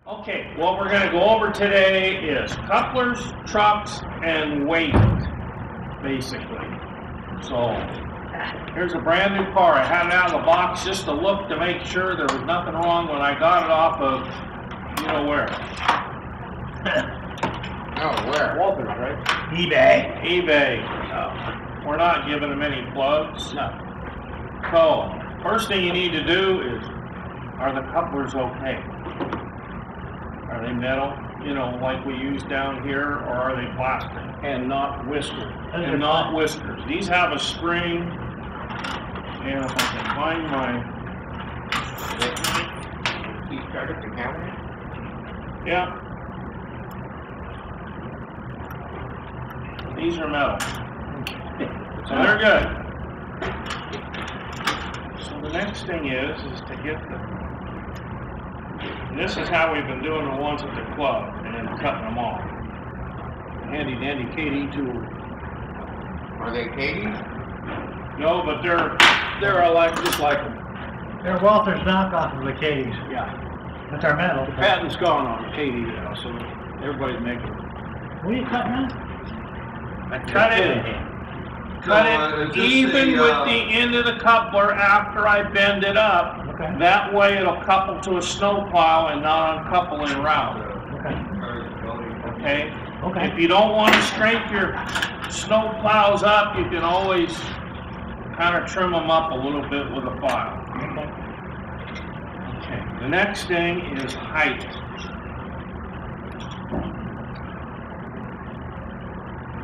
Okay, what we're going to go over today is couplers, trucks, and weight, basically. So, here's a brand new car. I had it out of the box just to look to make sure there was nothing wrong when I got it off of, you know where. Oh, where? Walters, right? eBay. eBay. We're not giving them any plugs. No. So, first thing you need to do is, are the couplers okay? Are they metal, you know, like we use down here, or are they plastic? And not whiskers. And not whiskers. These have a spring, and if I can find my... You started the camera? Yeah. These are metal. So they're good. So the next thing is to get the... This is how we've been doing the ones at the club, and then cutting them off. Handy dandy KD tool. Are they KD? No, but They're like just like them. They're Walther's knockoff of the K's. Yeah. But they're metal. The patent's gone on KD now, so everybody's making them. What are you cutting now? I cut it even with the end of the coupler after I bend it up. Okay. That way it'll couple to a snowplow and not uncouple en route. Okay. Okay? Okay. If you don't want to straighten your snow plows up, you can always kind of trim them up a little bit with a file. Okay. Okay. The next thing is height.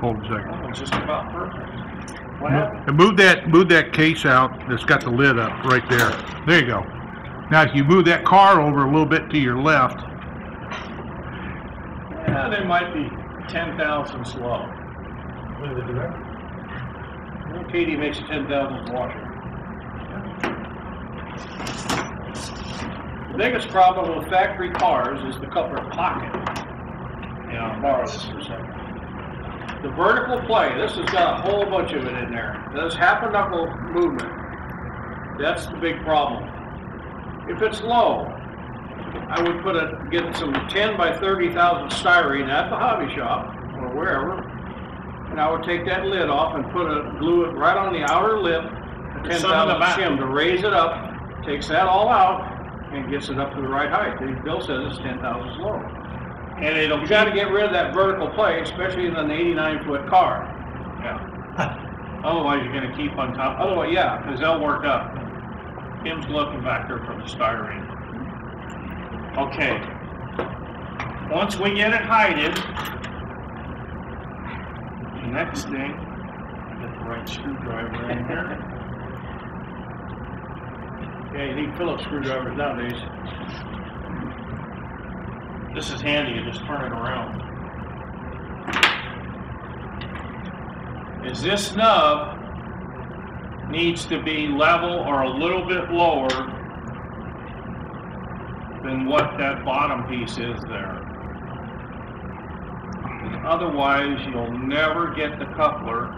Hold a second. Oh, it's just about perfect. What happened? And move that case out that's got the lid up right there. There you go. Now if you move that car over a little bit to your left. Yeah, they might be 10,000 slow. What is it, direct? Well, KD makes a 10,000 washer. The biggest problem with factory cars is the coupler pocket. Yeah. I'll borrow this for a second. The vertical play, this has got a whole bunch of it in there. This half a knuckle movement. That's the big problem. If it's low, I would get some 10 by 30,000 styrene at the hobby shop or wherever, and I would take that lid off and glue it right on the outer lip, a 10,000 shim to raise it up, takes that all out, and gets it up to the right height. Bill says it's 10,000 slow. And you got to get rid of that vertical play, especially in an 89-foot car. Yeah. Otherwise, you're going to keep on top. Otherwise, yeah. Because they'll work up. Kim's looking back there from the styrene. Okay. Once we get it heighted, the next thing, get the right screwdriver in here. Yeah, you need Phillips screwdrivers nowadays. This is handy, you just turn it around. Is this nub needs to be level or a little bit lower than what that bottom piece is there. Otherwise, you'll never get the coupler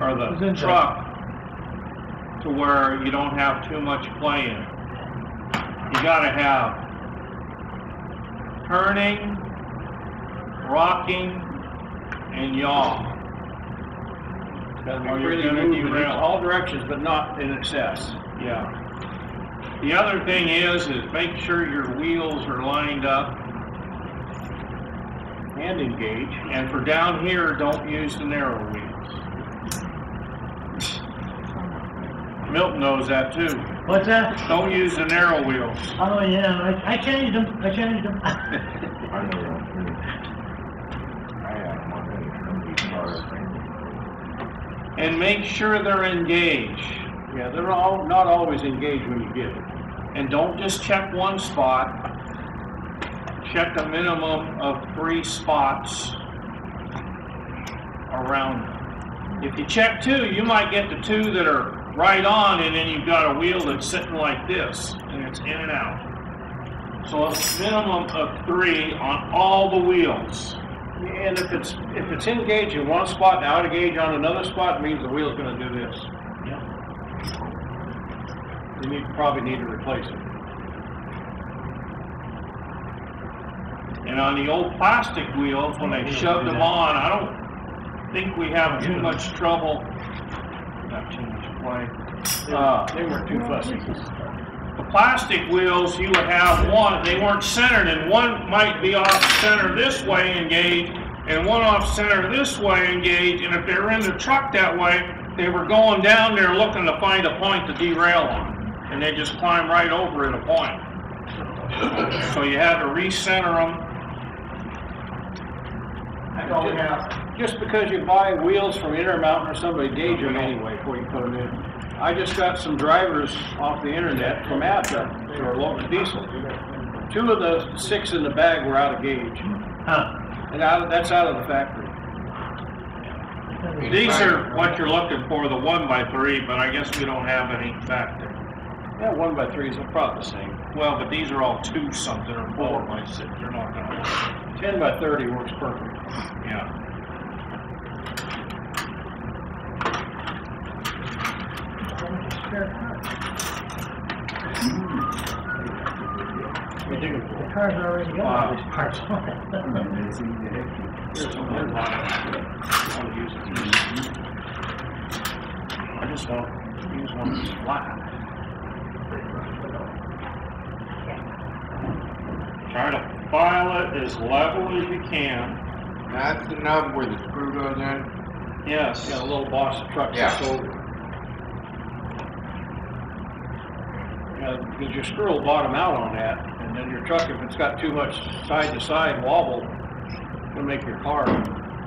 or the truck to where you don't have too much play in it. You gotta have turning, rocking, and yaw. Or you're going to derail all directions, but not in excess. Yeah. The other thing is make sure your wheels are lined up and engage. And for down here, don't use the narrow wheels. Milton knows that too. What's that? Don't use the narrow wheels. Oh yeah, I changed them. I changed them. And make sure they're engaged. Yeah, they're not always engaged when you get it. And don't just check one spot. Check a minimum of 3 spots around them. If you check 2, you might get the 2 that are right on, and then you've got a wheel that's sitting like this, and it's in and out. So a minimum of 3 on all the wheels. And if it's engaged in one spot and out of gauge on another spot, it means the wheel's going to do this. Yeah. You probably need to replace it. And on the old plastic wheels, when they shoved them on, I don't think we have too much trouble. Not too much play. They weren't too fussy. The plastic wheels, you would have one, they weren't centered, and one might be off center this way engaged, and one off center this way engaged, and if they were in the truck that way, they were going down there looking to find a point to derail on, and they just climb right over at a point. So you had to recenter them. Just because you buy wheels from Intermountain or somebody, gauge them anyway before you put them in. I just got some drivers off the internet from APTA who are local diesel. 2 of the 6 in the bag were out of gauge. And that's out of the factory. These are what you're looking for, the 1x3, but I guess we don't have any back there. Yeah, 1x3s are probably the same. Well, but these are all 2 something or 4x6. They're not gonna work. 10x30 works perfect. Yeah. The car's already got all these parts on it. Here's some more on it. I want to use these. I just want to use one that's flat. Try to file it as level as you can. That's the nub where the screw goes in? Yes. Yeah, a little boss truck Yeah. just over. Because your screw will bottom out on that, and then your truck, if it's got too much side-to-side wobble, it'll make your car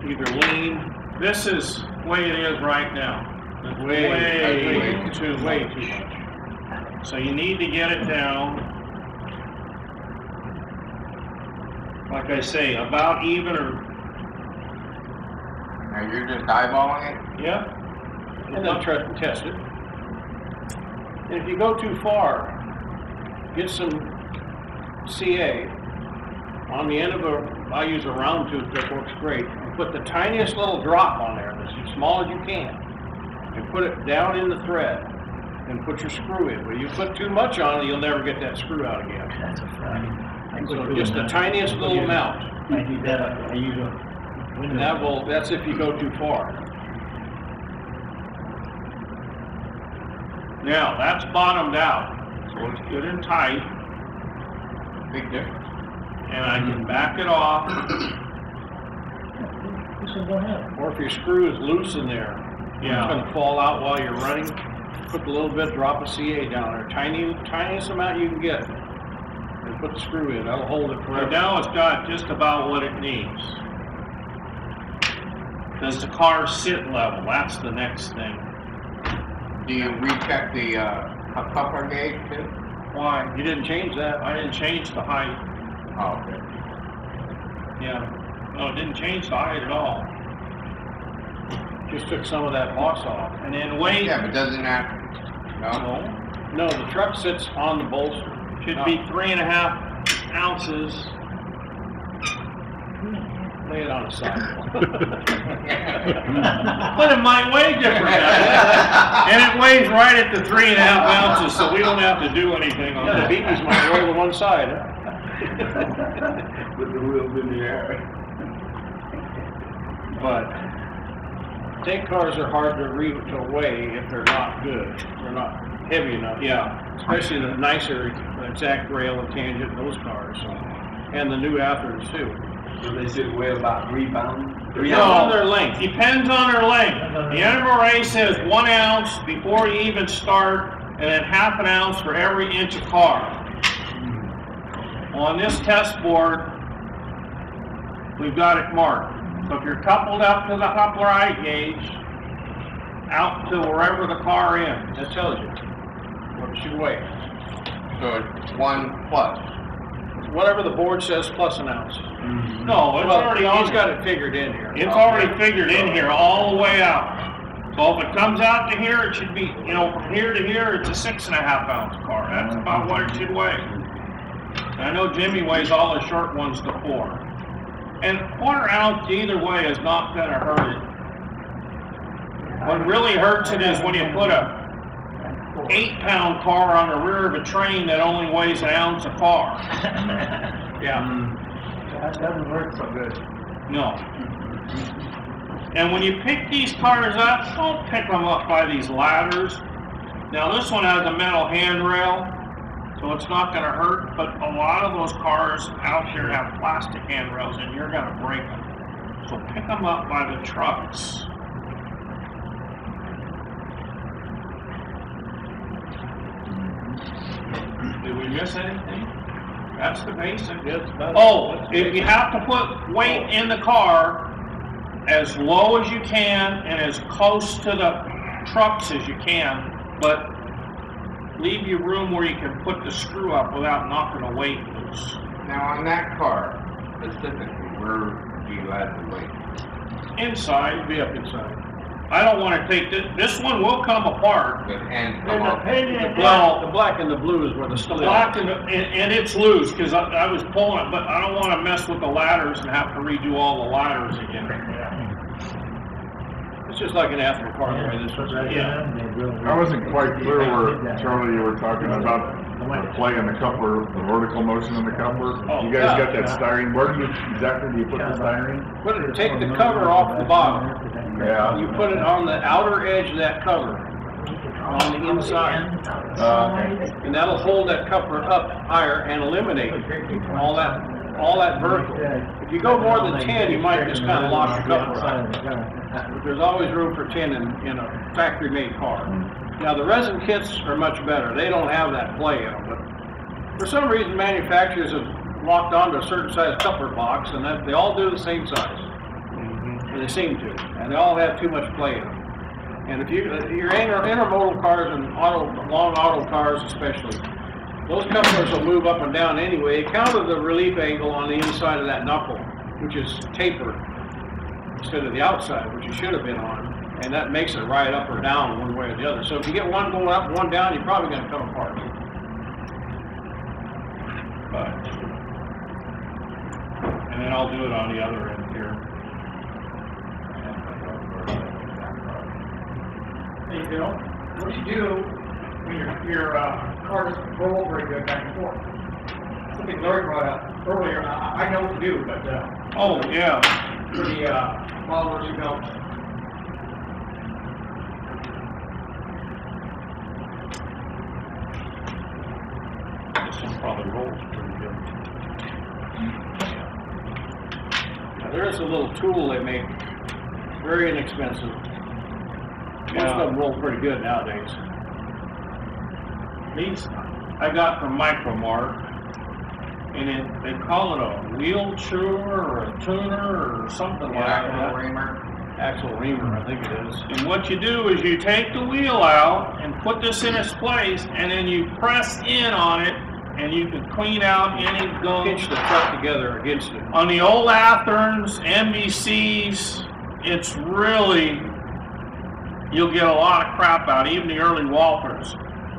either lean. This is the way it is right now. It's Way too much. So you need to get it down. Like I say, about even or, Now you're just eyeballing it? yeah. And then try to test it. And if you go too far, get some CA on the end of I use a round tooth that works great. And put the tiniest little drop on there, that's as small as you can, and put it down in the thread, and put your screw in. But you put too much on it, you'll never get that screw out again. That's a fun. So just the tiniest little amount. I do that, I use a window. That's if you go too far. Now, that's bottomed out. So it's good and tight. Big difference. And I can back it off. This will go ahead. Or if your screw is loose in there, Yeah. it's going to fall out while you're running, put a little bit, drop a CA down there, tiniest amount you can get, and put the screw in. That'll hold it Right forever. now it's got just about what it needs. Does the car sit level? That's the next thing. Do you recheck the coupler gauge too? Why? You didn't change that. I didn't change the height. Oh, okay. Yeah. No, it didn't change the height at all. Just took some of that boss off. And then weight, Yeah, but doesn't that, no? No, the truck sits on the bolster. should be 3.5 ounces. Lay it on the side. But it might weigh different. And it weighs right at the 3.5 ounces, so we don't have to do anything on Yeah, the that. beakies might roll to one side. With the wheels in the air. But Tank cars are hard to weigh if they're not good. They're not heavy enough. yeah, Especially the nicer exact rail and tangent, those cars. And the new Athers too. So they should weigh about 3 pounds? depends on their length. Depends on their length. The NRA says 1 ounce before you even start, and then half an ounce for every inch of car. On this test board, we've got it marked. So if you're coupled up to the coupler eye gauge, out to wherever the car ends. That tells you what it should weigh. So it's 1 plus. Whatever the board says plus an ounce. No, it's already on. He's got it figured in here. It's already figured in here all the way out. So if it comes out to here, it should be, you know, from here to here, it's a 6.5 ounce car. That's about what it should weigh. And I know Jimmy weighs all the short ones to 4. And 1/4 ounce either way is not gonna hurt it. What really hurts it is when you put a 8-pound car on the rear of a train that only weighs 1 ounce a car. Yeah. That doesn't work so good. No. And when you pick these cars up, don't pick them up by these ladders. Now this one has a metal handrail, so it's not going to hurt, but a lot of those cars out here have plastic handrails and you're going to break them. So pick them up by the trucks. Did we miss anything? That's the basic. Oh, if you have to put weight in the car as low as you can and as close to the trucks as you can, but leave you room where you can put the screw up without knocking the weight loose. Now on that car, specifically, where do you add the weight? Inside. Be up inside. I don't want to take this. This one will come apart. The ends And come the off. pinion, Well, the black and the blue is where the The split. black and it's loose because I was pulling it, but I don't want to mess with the ladders and have to redo all the ladders again. It's just like an after car the way this was. I wasn't quite clear where, Charlie, you were talking about the play in the coupler, the vertical motion in the coupler. Oh, You guys yeah. got that styrene, where do you, exactly do you put the styrene? Take the cover off the bottom. Yeah. You put it on the outer edge of that cover, on the inside. Okay. And that'll hold that coupler up higher and eliminate all that vertical. If you go more than 10, you might just kind of lock the coupler up. But there's always room for 10 in a factory-made car. Now the resin kits are much better. They don't have that play in them, but for some reason manufacturers have locked onto a certain size coupler box, and that they all do the same size. And they seem to, and they all have too much play in them. And if your intermodal cars and long auto cars especially, those couplers will move up and down anyway. Count the relief angle on the inside of that knuckle, which is tapered instead of the outside, which you should have been on, and that makes it right up or down one way or the other. So if you get one going up and one down, you're probably going to come apart. And then I'll do it on the other end here. Hey, Bill, what do you do when your car doesn't roll very good back and forth? Something Larry brought up earlier, I know what to do, but Oh, yeah. for the followers who don't. This one probably rolls pretty good. Now, there is a little tool they make, very inexpensive. Most of them roll pretty good nowadays. These I got from Micromart, and they call it a wheel chewer or a tuner or something like Axle that. reamer. Axle reamer, I think it is. And what you do is you take the wheel out and put this in its place, and then you press in on it, and you can clean out any gunk. Pinch the truck together against it. On the old Atherns, NBCs, it's really, you'll get a lot of crap out, even the early Walthers.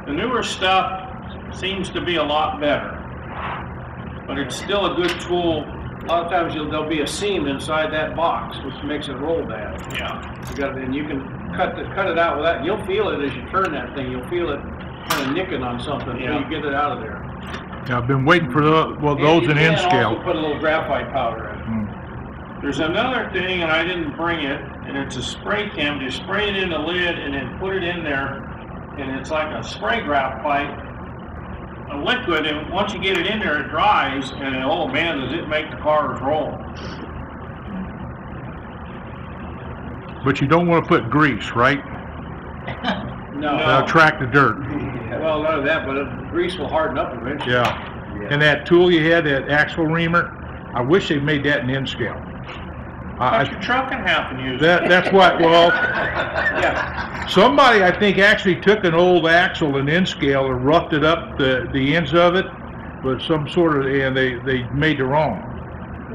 The newer stuff seems to be a lot better, but it's still a good tool. A lot of times there'll be a seam inside that box, which makes it roll bad. Yeah. And you can cut it out with that, and you'll feel it as you turn that thing. You'll feel it kind of nicking on something until you get it out of there. Yeah, I've been waiting for those in And N-scale. you can also put a little graphite powder in it. There's another thing, and I didn't bring it, and it's a spray cam. You spray it in the lid and then put it in there, and it's like a spray graphite, a liquid, and once you get it in there, it dries, and oh man, does it make the cars roll. But you don't want to put grease, right? No. That'll attract the dirt. Well, none of that, but grease will harden up eventually. Yeah. And that tool you had, that axle reamer, I wish they made that in N-scale. Cut your truck in half and use it. That's what, well, Yeah. somebody I think actually took an old axle in N-scale and roughed it up, the ends of it, with some sort of, and they made their own.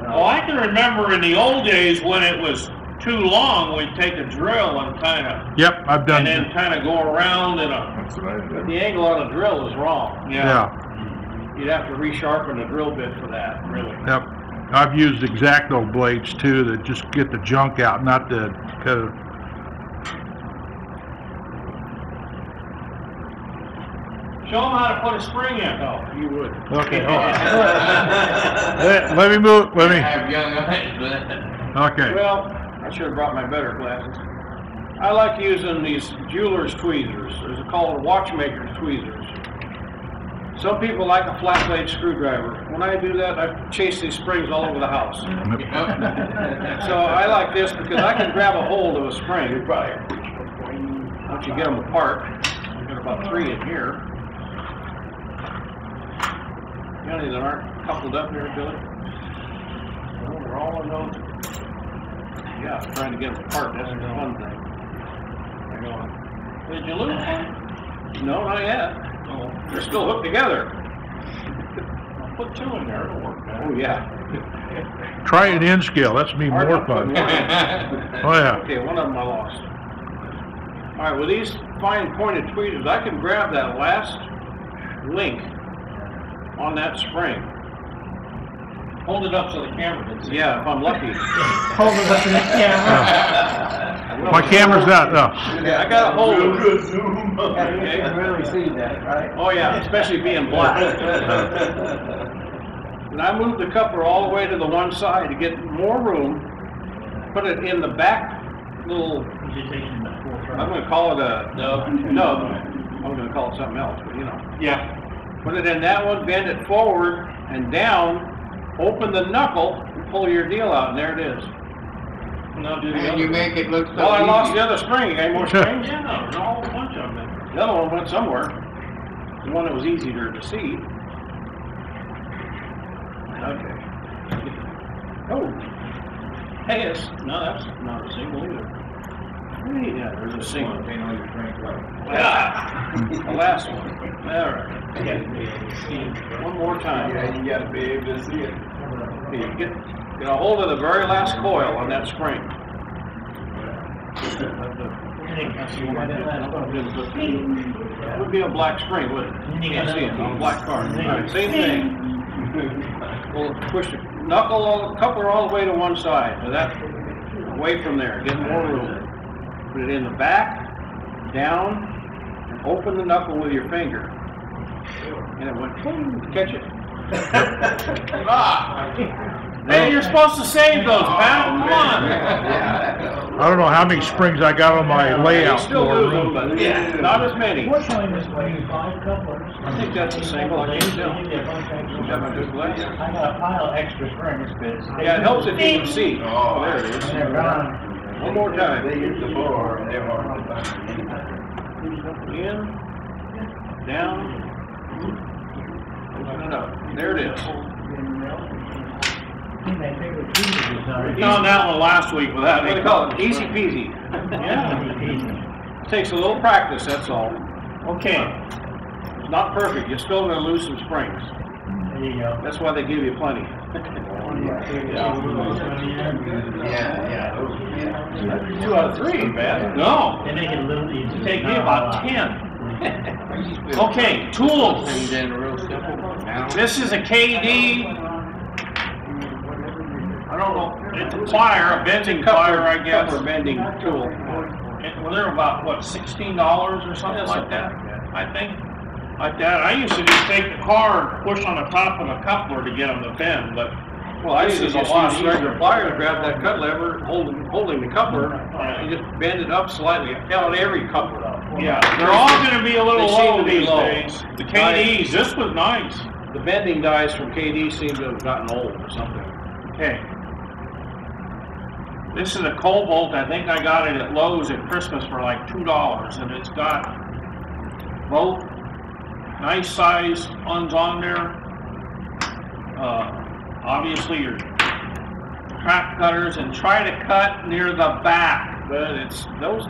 Well, I can remember in the old days when it was too long, we'd take a drill and kind of, Yep, I've done and then that. kind of go around in a, That's what I But did. the angle on a drill is wrong. Yeah, You'd have to resharpen the drill bit for that, really. yep. I've used X-Acto blades too that just get the junk out, not the code. Show them how to put a spring in. Oh, you would. Okay, hold on. Let me move, let me, Have young eyes, okay. Well, I should have brought my better glasses. I like using these jeweler's tweezers. There's called watchmaker's tweezers. Some people like a flat blade screwdriver. When I do that, I chase these springs all over the house. So I like this because I can grab a hold of a spring. Once you get them apart, I've got about 3 in here. Got any that aren't coupled up here, Billy? Well, they're all in those. Yeah, trying to get them apart, that's the fun thing. Hang on. Did you lose one? No, not yet. Oh, They're still hooked together. I'll put 2 in there, it'll work better. Oh, yeah. Try an N scale, that's me Hard more to put fun. one in. Oh, yeah. Okay, one of them I lost. All right, with these fine pointed tweezers, I can grab that last link on that spring. Hold it up so the camera can see. Yeah, if I'm lucky. Hold it up to the camera. My camera's out, no. Yeah, I got a hold of it. You can really see that, right? Oh, yeah, especially being black. And I moved the coupler all the way to the one side to get more room, put it in the back little, I'm going to call it a nub. I'm going to call it something else, but you know. Yeah. Put it in that one, bend it forward and down, open the knuckle, and pull your deal out, and there it is. Now do the and other you one. make it look so Well, I lost easy. the other spring. You got any more springs? Yeah, there's a whole bunch of them. The other one went somewhere. The one that was easier to see. Okay. Oh. Hey, no, that's not a single either. Yeah, there's a single. Yeah. The last one. All right. One more time. Yeah, you gotta be able to see it. Okay, get a hold of the very last coil on that spring. It would be a black spring, wouldn't it? You can't see it on a black card. All right, same thing. We'll push the coupler all the way to one side, so that away from there, get more room. Put it in the back, down, and open the knuckle with your finger. And it went, boom, catch it. Hey, you're supposed to save those, pal. Come on. I don't know how many springs I got on my layout You still for lose them, but not as many. Fortunately, this way, 5 couplers. I think that's a single, I can tell. Got my good glass. I got a pile of extra springs, but. Yeah, it helps if you can see. Oh, There it is. And they're gone. One more time. They use the bar, and they're hard to find. In, down, open it up. There it is. Found that one last week without What do any. they call it? Easy peasy. Yeah. Takes a little practice, that's all. Okay. It's not perfect, you're still gonna lose some springs. There you go. That's why they give you plenty. Yeah. 2 out of 3 ain't bad. No. They make it a little easier. Take me about 10. Okay, tools. Things in real simple. Now. This is a KD. I don't know. It's a plier, a bending plier, I guess. Coupler bending tool. Well, they're about, what, $16 or something like that, I think. Like that. I used to just take the car and push on the top of the coupler to get them to bend, but Well, I this used to is a just lot use regular easier. plier to grab that cut lever, holding the coupler, and just bend it up slightly. Count every coupler. Yeah, they're all gonna be a little They seem low to be these low. days. The KDs, this was nice. The bending dies from KD seem to have gotten old or something. Okay. This is a Cobalt. I think I got it at Lowe's at Christmas for like $2, and it's got both nice size ones on there. Obviously your track cutters, and try to cut near the back. But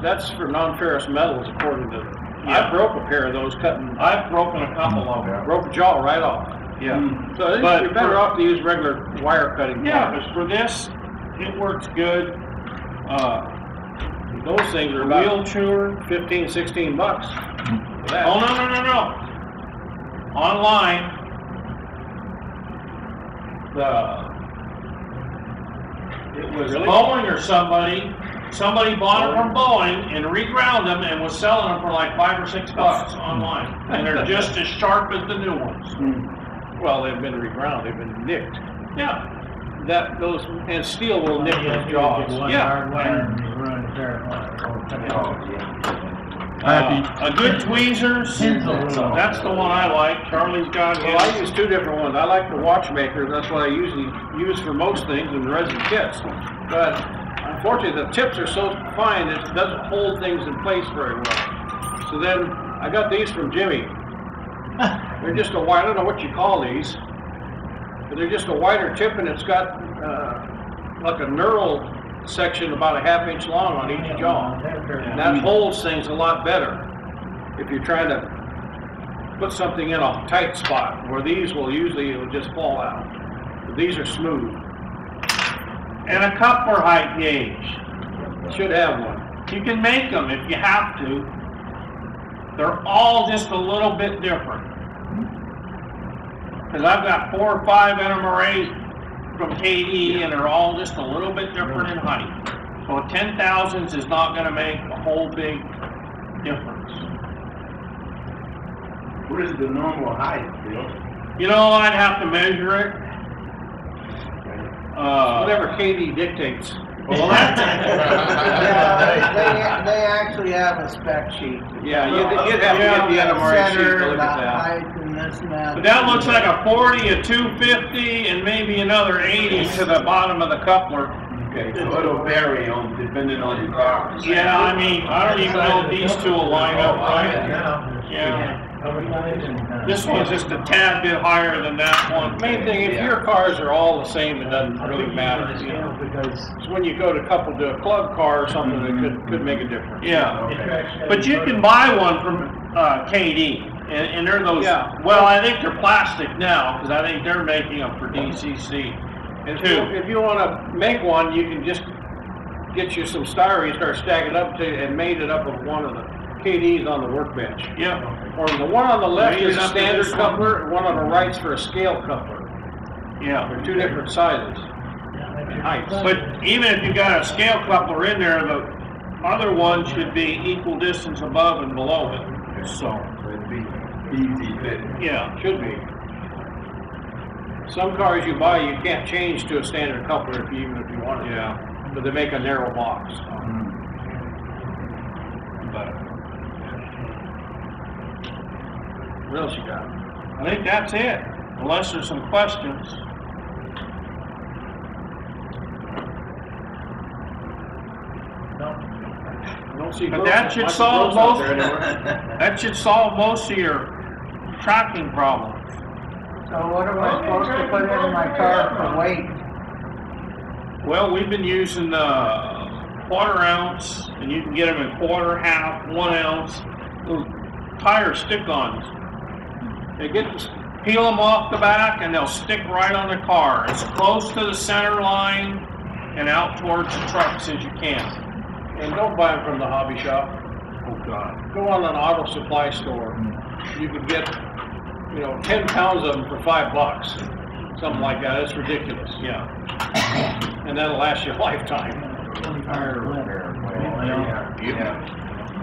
that's for non-ferrous metals according to, Yeah. I broke a pair of those cutting, I've broken a couple of them. broke the jaw right off. Yeah. So But you're better for- off to use regular wire cutting. Yeah, pliers. but for this, it works good. Those things are The about wheel chewer. 15, 16 bucks for that. Oh, no. Online, it was Really? Boeing or somebody Somebody bought them from Boeing and reground them and was selling them for like $5 or $6 online. And they're just as sharp as the new ones. Well, they've been reground, they've been nicked. Yeah. And steel will nick those jaws. Yeah. A good Tweezers, that's the one I like. Charlie's got Well, I use two different ones. I like the watchmaker, that's what I usually use for most things in Resin Kits. But unfortunately, the tips are so fine, it doesn't hold things in place very well. So then, I got these from Jimmy. They're just I don't know what you call these, but they're just a wider tip, and it's got like a knurled section about a ½ inch long on each jaw. And that holds things a lot better if you're trying to put something in a tight spot, where these will usually it'll just fall out. But these are smooth. and a coupler height gauge. Should have one. You can make them if you have to. They're all just a little bit different. Because I've got 4 or 5 NMRAs from KD, and they're all just a little bit different in height. So a 10,000s is not going to make a whole big difference. What is the normal height, Bill? You know, I'd have to measure it. Whatever KD dictates. Well, that's Yeah, they actually have a spec sheet. Yeah, you'd have to get the NMRA sheet to look at that. Height and this and that. But that looks like a 40, a 250, and maybe another 80 to the bottom of the coupler. Okay, so it'll vary on, depending on your car. Yeah, I mean, I don't even know if these two will line up, right? Yeah. This one's just a tad bit higher than that one. Main thing, if your cars are all the same, it doesn't really matter, you know. It's when you go to couple to a club car or something that could make a difference. Yeah. But you can buy one from KD, and they're those, well, I think they're plastic now, because I think they're making them for DCC. And if you want to make one, you can just get you some styrene, start stacking it up and made it up with one of the KDs on the workbench. Yeah. Or the one on the left Made is it a up to standard this one. coupler, and one on the right's for a scale coupler. Yeah. They're two different sizes and heights. But even if you got a scale coupler in there, the other one should be equal distance above and below it. So, It'd be easy fit. yeah. Should be. Some cars you buy, you can't change to a standard coupler even if you want to. Yeah. But they make a narrow box. What else you got? I think that's it, unless there's some questions. I don't see But growth- that should much solve growth out most, there anymore. that should solve most of your tracking problems. So what am I supposed to put in my car for weight? Well, we've been using quarter ounce, and you can get them in quarter, half, 1 ounce. Those tire stick-ons. They get this, Peel them off the back, and they'll stick right on the car, as close to the center line and out towards the trucks as you can. and don't buy them from the hobby shop. Oh God. Go on an auto supply store. You can get, 10 pounds of them for $5. Something like that. It's ridiculous. Yeah. And that'll last you a lifetime.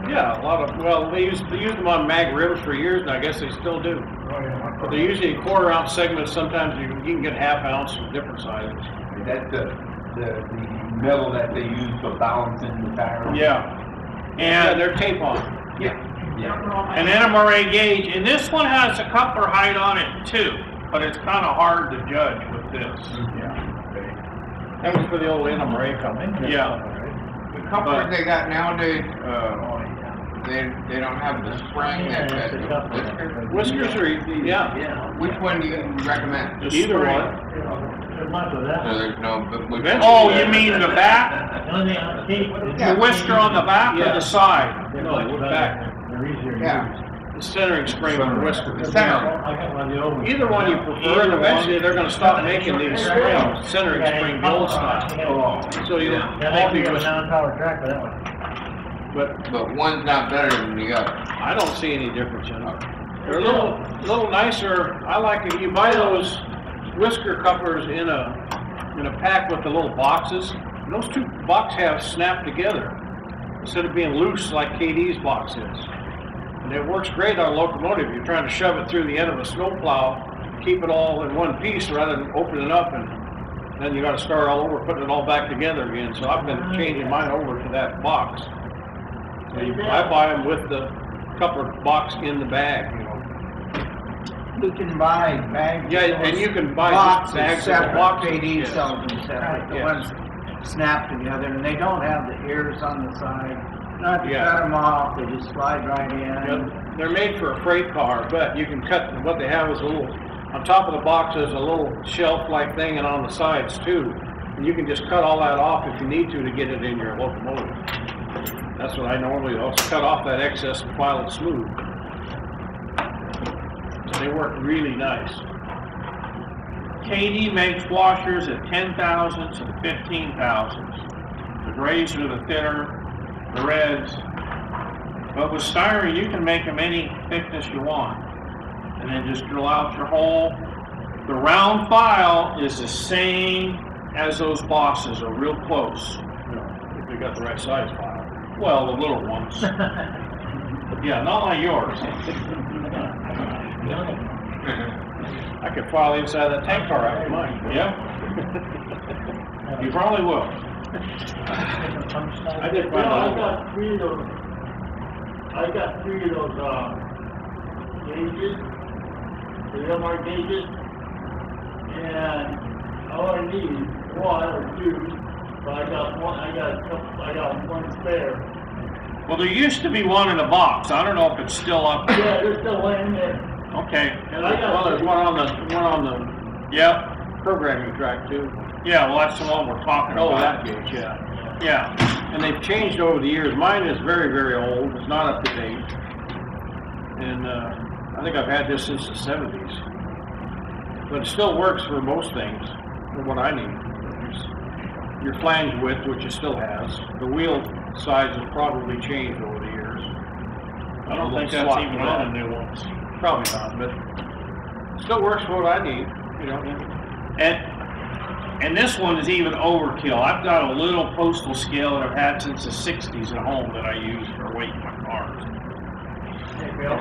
Yeah, a lot of, well, they used them on mag ribs for years, and I guess they still do. But they're usually quarter ounce segments. Sometimes you can get ½ ounce of different sizes. That's the metal that they use for balancing the tire. Yeah. Yeah, And they're tape on. Yeah. an NMRA gauge, and this one has a coupler height on it too, but it's kind of hard to judge with this. That was for the old NMRA company. Yeah. The couplers they got nowadays, they don't have the spring that Whiskers are, yeah. Which one do you recommend? The Either spring. one. So there's no, but which Oh, you mean the back? The whisker on the back or Yeah. the side? No, look back. Yeah. The centering spring for whisker. The center. Either one you prefer, and eventually they're gonna stop making these springs, centering spring, the old style. So you'll all be whiskers. But one's not better than the other. I don't see any difference in them. They're a little nicer. I like it. You buy those whisker couplers in a pack with the little boxes. And those two box halves snap together instead of being loose like KD's box is. And it works great on a locomotive. You're trying to shove it through the end of a snowplow, keep it all in one piece rather than open it up, and then you got to start all over, putting it all back together again. So I've been changing mine over to that box. I buy them with the coupler box in the bag, you know. You can buy bags. Yeah, and you can buy boxes bags of separate. boxes. KD Yes. sells them separate. The Yes. ones snap together, and they don't have the ears on the side. Not to Yeah. cut them off, they just slide right in. Yeah, they're made for a freight car, but you can cut, what they have is a little, on top of the box is a little shelf-like thing, and on the sides too. And you can just cut all that off if you need to get it in your locomotive. That's what I normally do. I'll cut off that excess and file it smooth. So they work really nice. KD makes washers at 10,000s and 15,000s. The grays are the thinner, the reds. But with styrene, you can make them any thickness you want. And then just drill out your hole. The round file is the same as those bosses, or real close. You know, if you got the right size file. Well, the little ones. Yeah, not like yours. I could file inside that tank car after mine. Yeah. You probably will. I did Well, find I out. got three of those gauges, the MR gauges, and all I need is one or two, but I got one spare. Well, there used to be one in a box. I don't know if it's still up there. Yeah, there's still one in there. Okay. Well, there's one on the Yep. programming track too. Yeah, well, that's the one we're talking Oh, about. that gauge, yeah. Yeah. And they've changed over the years. Mine is very, very old. It's not up to date. And I think I've had this since the 70s. But it still works for most things, for what I need. Your flange width, which it still has. The wheel size has probably changed over the years. I don't think that's even on the new ones. Probably not, but it still works for what I need, you know. And this one is even overkill. I've got a little postal scale that I've had since the 60s at home that I use for weighing my cars. Hey, Bill,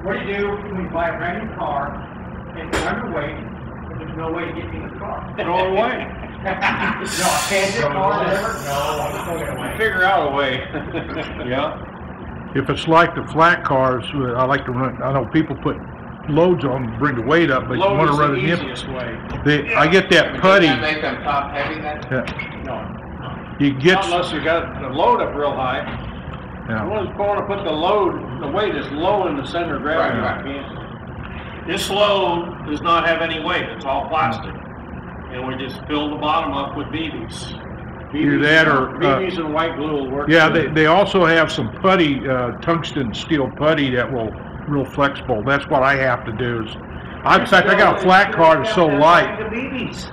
what do you do when you buy a brand new car and it's underweight and there's no way to get in the car? Throw it away. No, I can't get car, whatever? No, I'm throwing it away. Figure out a way. Yeah. If it's like the flat cars, I like to run, I know people put loads on to bring the weight up, but you Load want is to run the it in. easiest way. I get that putty. Does that make them top heavy then? Yeah, No, you get, not unless you got the load up real high. You yeah. want to put the load, the weight is low in the center of gravity. Right, You can't- This load does not have any weight. It's all plastic. And we just fill the bottom up with BBs. Either that or, BBs and white glue will work. Yeah, too. they also have some putty, tungsten steel putty that will, real flexible. That's what I have to do is, in fact, I got a flat car that's so light. The BBs.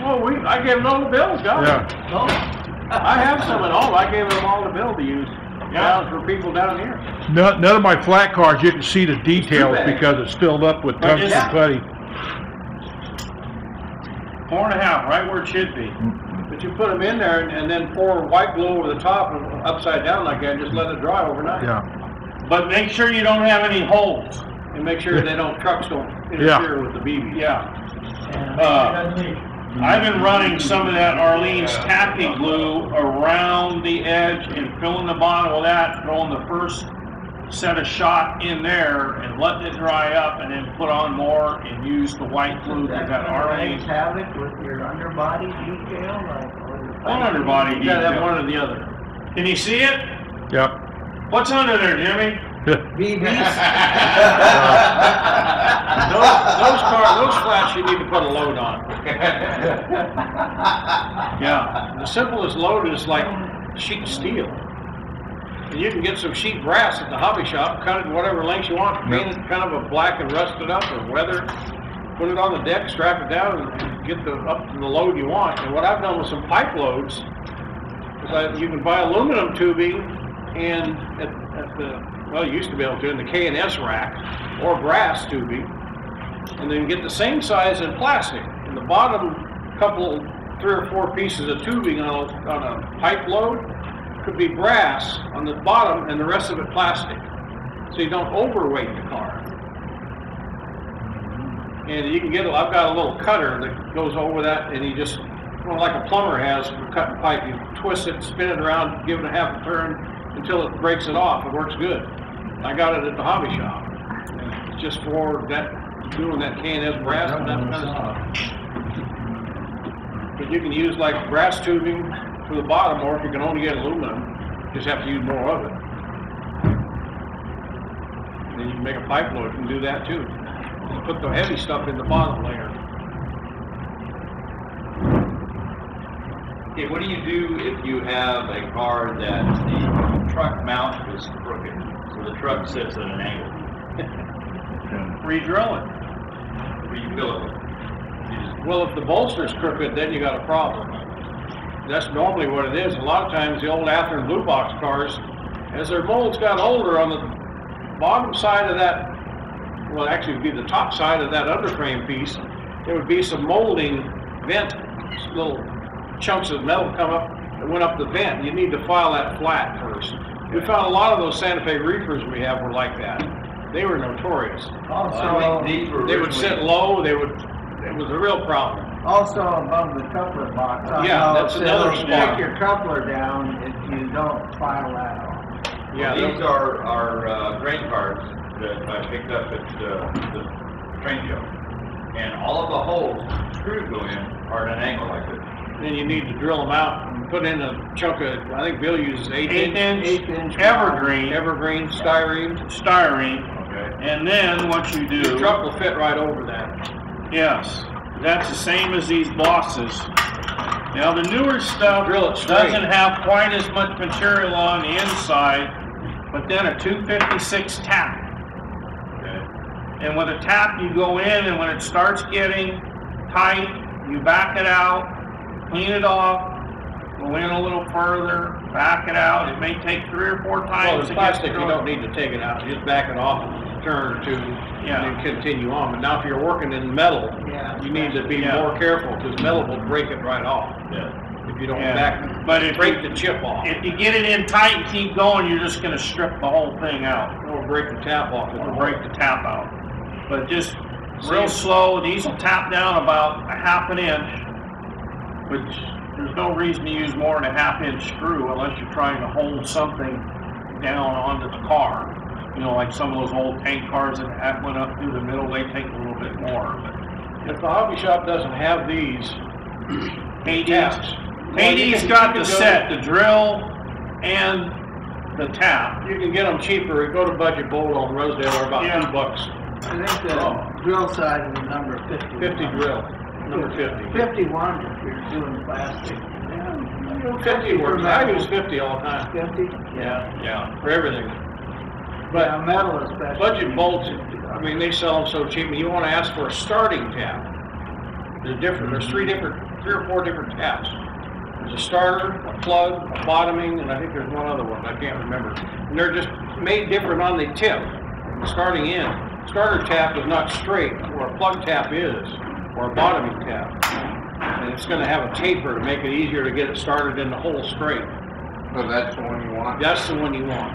Oh, I gave them all the bills, guys. Yeah, I have some at home. I gave them all the bill to use. Yeah, for people down here. none of my flat cars, you can see the details bad. because it's filled up with tungsten Yeah. putty. 4.5, right where it should be. But you put them in there and then pour white glue over the top and upside down like that and just let it dry overnight. Yeah, But make sure you don't have any holes. And make sure trucks don't interfere with the BB. Yeah. I've been running some of that Arlene's taffy glue around the edge and filling the bottom with that, throwing the first set of shot in there and letting it dry up and then put on more and use the white glue that got Arlene's. Have it with your underbody detail, like. One underbody You gotta have detail. one or the other. Can you see it? yep. What's under there, Jimmy? BBs. Those flats you need to put a load on. Yeah. The simplest load is like sheet steel. And you can get some sheet brass at the hobby shop, cut it whatever length you want, paint it kind of a black and rusted up or weathered, put it on the deck, strap it down, and get up to the load you want. And what I've done with some pipe loads is you can buy aluminum tubing and you used to be able to in the K&S rack, or brass tubing, and then get the same size in plastic. And the bottom couple 3 or 4 pieces of tubing on a pipe load. Could be brass on the bottom and the rest of it plastic, so you don't overweight the car. And you can get, I've got a little cutter that goes over that, and you just, well, like a plumber has for cutting pipe, you twist it, spin it around, give it a half a turn until it breaks it off. It works good. I got it at the hobby shop. And it's just for that, doing that K&S brass and that kind of stuff. But you can use like brass tubing for the bottom, or if you can only get aluminum, you just have to use more of it. And then you can make a pipe load, you can do that too. You put the heavy stuff in the bottom layer. Okay, what do you do if you have a car that the truck mount is crooked, so the truck sits at an angle? Re-drill it. Rebuild it. Well, if the bolster's crooked, then you got a problem. That's normally what it is. A lot of times the old Athearn blue box cars, as their molds got older, on the bottom side of that, well, actually it would be the top side of that underframe piece, there would be some molding vent, little chunks of metal come up that went up the vent. You need to file that flat first. We found a lot of those Santa Fe reefers we have were like that. They were notorious. Also, They would sit low, it was a real problem. also above the coupler box. I Yeah, know that's another it'll spot. Take your coupler down if you don't file that off. Yeah, These are grain cards that I picked up at the train show. And all of the holes screws go in are at an angle like this. then you need to drill them out and put in a chunk of, I think Bill uses 8-inch 8-inch evergreen styrene. Okay. And then what you The do, truck will fit right over that. yes, that's the same as these bosses. Now the newer stuff Drill it straight. doesn't have quite as much material on the inside, but then a 256 tap. Okay. And with a tap you go in, and when it starts getting tight, you back it out, clean it off, go in a little further, back it out. It may take 3 or 4 Well, times the to get plastic, you through don't it. need to take it out, you just back it off a turn or two, Yeah. and then continue on. But now if you're working in metal, Yeah. you need to be Yeah. more careful, because metal will break it right off. Yeah. If you don't Yeah. back, But if break you- the chip off, If you get it in tight and keep going, you're just gonna strip the whole thing out, or break the tap off. or break the tap out. But just real slow, these will tap down about a ½ an inch, which there's no reason to use more than a ½ inch screw unless you're trying to hold something down onto the car. You know, like some of those old tank cars that went up through the middle, they take a little bit more. But If the hobby shop doesn't have these taps, KD's got the set, the drill and the tap. you can get them cheaper. Go to Budget Bolt on Rosedale, they're about Yeah. $2. I think the drill side is number 50. 50 drill, number 50. 51 if you're doing plastic. 50 works. I use 50 all the time. 50? Yeah, for everything. Yeah, But metal especially. Budget bolts, I mean, they sell them so cheap, and you want to ask for a starting tap. They're different. There's 3 or 4 different taps. There's a starter, a plug, a bottoming, and I think there's one other one. I can't remember. And they're just made different on the tip, the starting end. Starter tap is not straight, where a plug tap is, or a bottoming tap. And it's going to have a taper to make it easier to get it started in the hole straight. So that's the one you want? That's the one you want.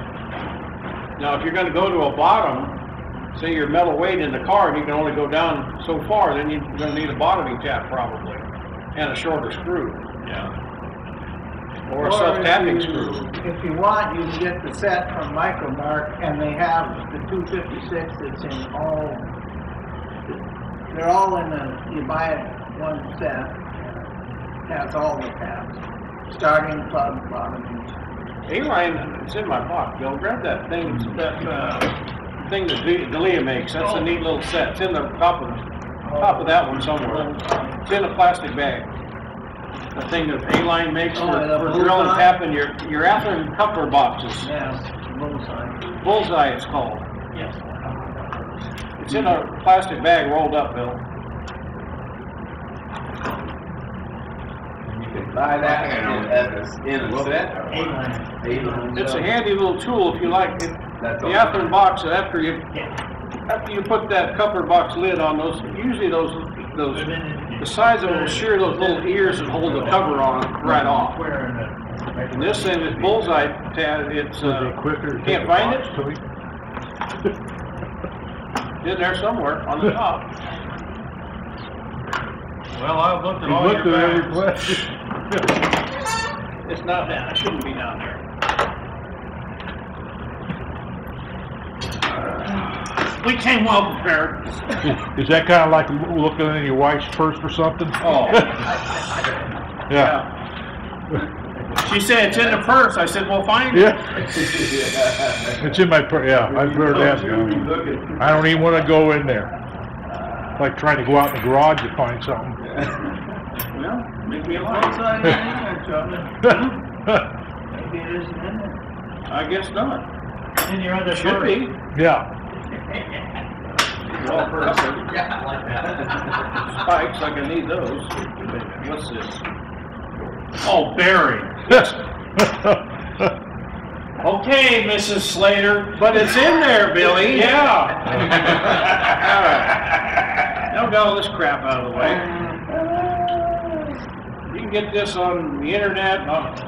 Now, if you're going to go to a bottom, say you're metal weight in the car and you can only go down so far, then you're going to need a bottoming tap probably, and a shorter screw. Yeah. Or a self-tapping if you- screw. If you want, you can get the set from Micromark, and they have the 256 that's in all, they're all in the, you buy it one set, has all the tabs, starting, plug, bottom. A-line, it's in my box, Bill, grab that thing that Delia makes, that's a neat little set, it's in the top of that one somewhere. It's in a plastic bag. The thing that A-line makes Oh, for the drilling and bullseye? tapping your Athearn coupler boxes. Yeah, bullseye. Bullseye it's called. Yes. It's in a plastic bag rolled up, Bill. You can buy that in a set. A-line. It's a handy little tool if you like. That's The all. Athearn box, after you put that coupler box lid on those, usually those the size of it will shear those little ears that hold the cover on right off. And this thing, this bullseye tab, it's, can't find it? It's in there somewhere on the top. Well, I've looked at all your bags. It's not down, it shouldn't be down there. We came well prepared. Is that kind of like looking in your wife's purse or something? Oh. Yeah. She said, it's in the purse. I said, well, find it. Yeah. It's in my purse, yeah, I've heard that. I don't even want to go in there. Like trying to go out in the garage to find something. Well, make me a line. Maybe it isn't in there. I guess not. In your other Should be. Yeah. Well, yeah, like that. Spikes, I can need those. What's this? Oh, Barry. Okay, Mrs. Slater. But it's in there, Billy. Yeah. All right. Now got all this crap out of the way. You can get this on the internet,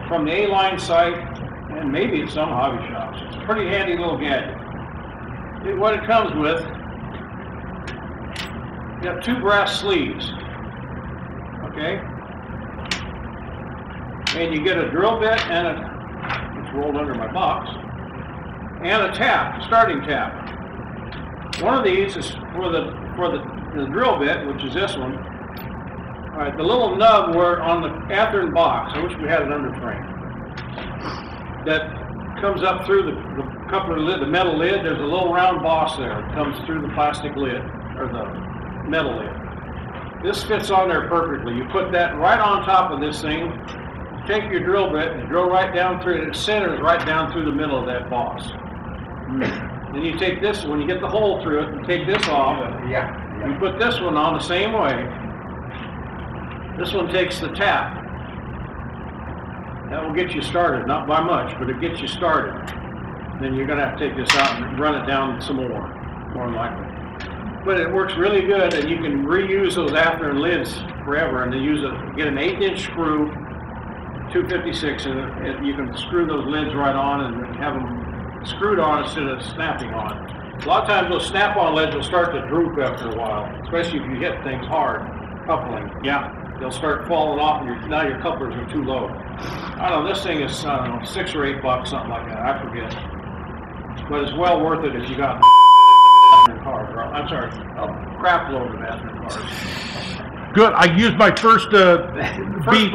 from the A-Line site, and maybe at some hobby shops. It's a pretty handy little gadget. What it comes with, you have 2 brass sleeves, okay? And you get a drill bit and it's rolled under my box, and a tap, a starting tap. One of these is for the drill bit, which is this one. All right, the little nub where on the Athearn box, I wish we had an underframe, that comes up through the coupler lid, the metal lid. There's a little round boss there. It comes through the plastic lid, or the metal lid. This fits on there perfectly. You put that right on top of this thing, take your drill bit and drill right down through it. It centers right down through the middle of that boss. Then you take this, when you get the hole through it, you take this off. You put this one on the same way. This one takes the tap. That will get you started, not by much, but it gets you started. Then you're gonna have to take this out and run it down some more than likely. But it works really good, and you can reuse those Athearn lids forever, and get an 8-inch screw, 256, and you can screw those lids right on and have them screwed on instead of snapping on. A lot of times those snap-on lids will start to droop after a while, especially if you hit things hard, coupling. Yeah. They'll start falling off, and now your couplers are too low. I don't know, this thing is, I don't know, $6 or $8, something like that, I forget. But it's well worth it if you got cars, or, I'm sorry, a crap load of Athearn cars. Good, I used my first beat.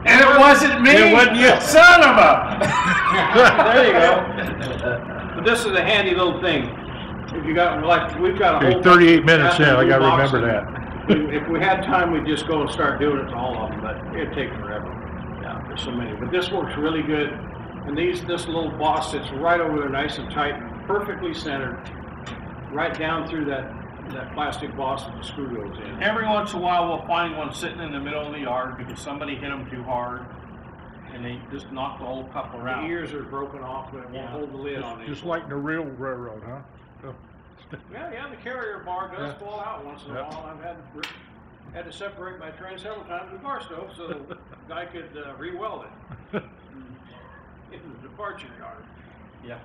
And it wasn't me. It wasn't you. Son of a. There you go. But this is a handy little thing. If you got, like, we've got a whole 38 minutes in, I gotta box, remember that. If we had time, we'd just go and start doing it to all of them, but it'd take forever. Yeah, there's so many. But this works really good. And this little boss sits right over there, nice and tight, perfectly centered, right down through that plastic boss that the screw goes in. Every once in a while, we'll find one sitting in the middle of the yard because somebody hit them too hard, and they just knocked the whole coupler out. The ears are broken off, but it won't hold the lid on it. Just like in the real railroad, huh? Yeah, the carrier bar does fall out once in a while. I've had to separate my train several times with bar stove so the guy could re-weld it in the departure yard. Yeah.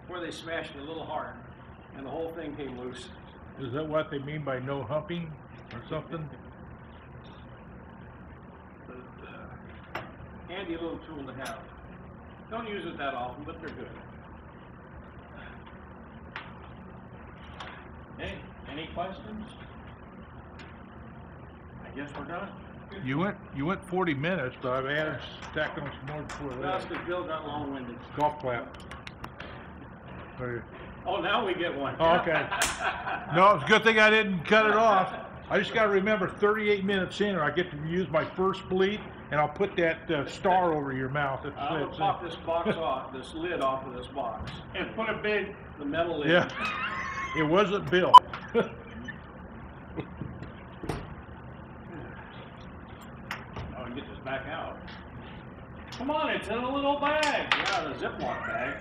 Where they smashed it a little hard, and the whole thing came loose. Is that what they mean by no humping or something? But, handy little tool to have. Don't use it that often, but they're good. Hey, any questions? I guess we're done. You went 40 minutes, but I've added stacking on some more before That's that. because Bill got long-winded. Golf clap. There. Oh, now we get one. Oh, okay. No, it's a good thing I didn't cut it off. I just got to remember 38 minutes in, or I get to use my first bleed, and I'll put that star over your mouth. I'm going to pop this box off, this lid off of this box. And put a big. The metal lid. Yeah. It wasn't Bill. Oh, get this back out. Come on, it's in a little bag. Yeah, the Ziploc bag.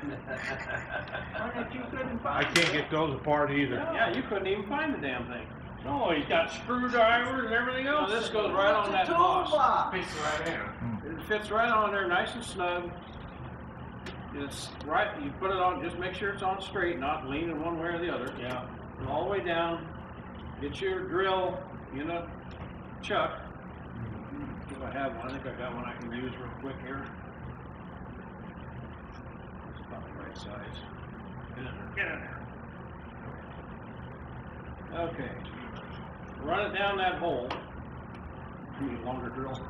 Why did you couldn't find I can't get those apart either. Yeah, you couldn't even find the damn thing. Oh, he's got screwdrivers and everything else. This goes right on that box. Fits right in. It fits right on there, nice and snug. It's right, you put it on, just make sure it's on straight, not leaning one way or the other. Yeah. And all the way down. Get your drill in a chuck. If I have one, I think I got one I can use real quick here. It's about the right size. Get in there, get in there. Okay. Run it down that hole. You need a longer drill.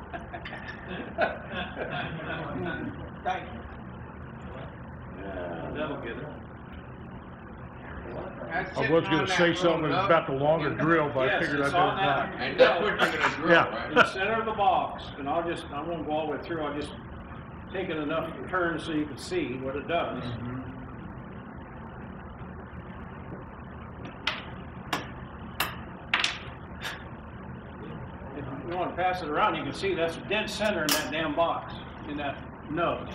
Yeah, that'll get it. I was gonna say something about the longer drill, but I Yes, figured it's I'd on do it that. now. And that's what you're gonna drill, Yeah. In right? the center of the box, and I won't go all the way through, I'll just take it enough turns so you can see what it does. If you want to pass it around, you can see that's dead center in that damn box, in that nub.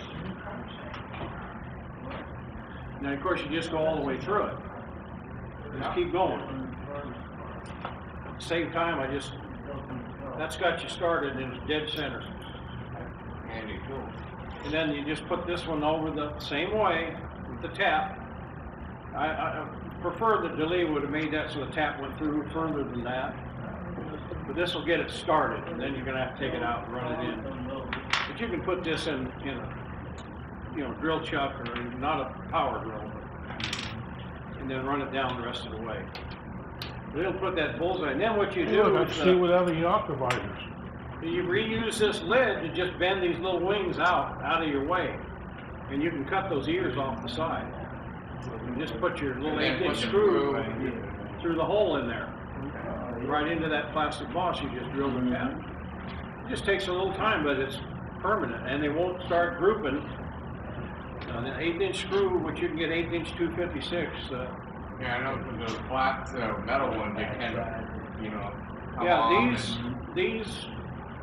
Now, of course, you just go all the way through it. Just keep going. Same time, that's got you started in dead center. Handy tool. And then you just put this one over the same way with the tap. I prefer that Delee would have made that so the tap went through further than that. But this will get it started, and then you're going to have to take it out and run it in. But you can put this in a drill chuck or not a power drill, and then run it down the rest of the way. We'll put that bullseye, and then what you do Look, is I see without the optimizers. you reuse this lid to just bend these little wings out of your way, and you can cut those ears off the side. And just put your little And then 8-inch put the screw screw. through the hole in there, right into that plastic boss you just drilled the tap. It just takes a little time, but it's permanent, and they won't start grouping. An 8-inch screw, which you can get 8-inch 256. Yeah, I know the flat metal ones, they can, come Yeah, on these,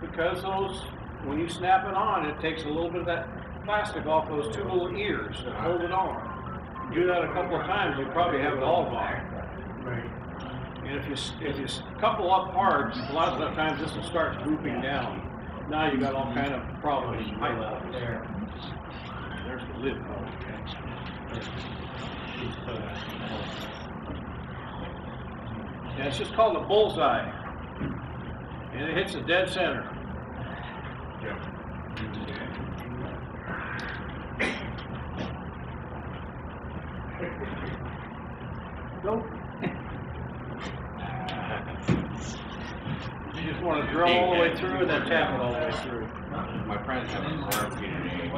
because those, when you snap it on, it takes a little bit of that plastic off those two little ears that hold it on. Do that a couple of times, you probably have it all gone. And if you couple up hard, a lot of the times this will start drooping down. Now you got all kind of problems. There's the lid. Yeah, it's just called a bullseye, and it hits the dead center. Nope. You just want to drill all the way through and then tap it all the way through. My friends have a warranty today.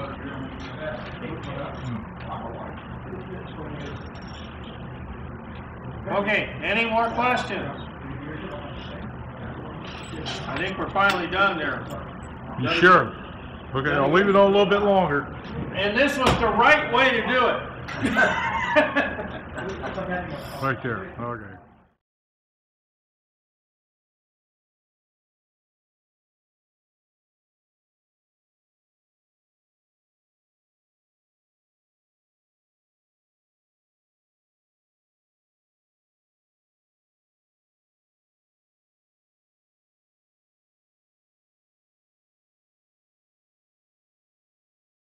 Okay, any more questions? I think we're finally done there. You sure? Okay, I'll leave it on a little bit longer. And this was the right way to do it. Right there, okay.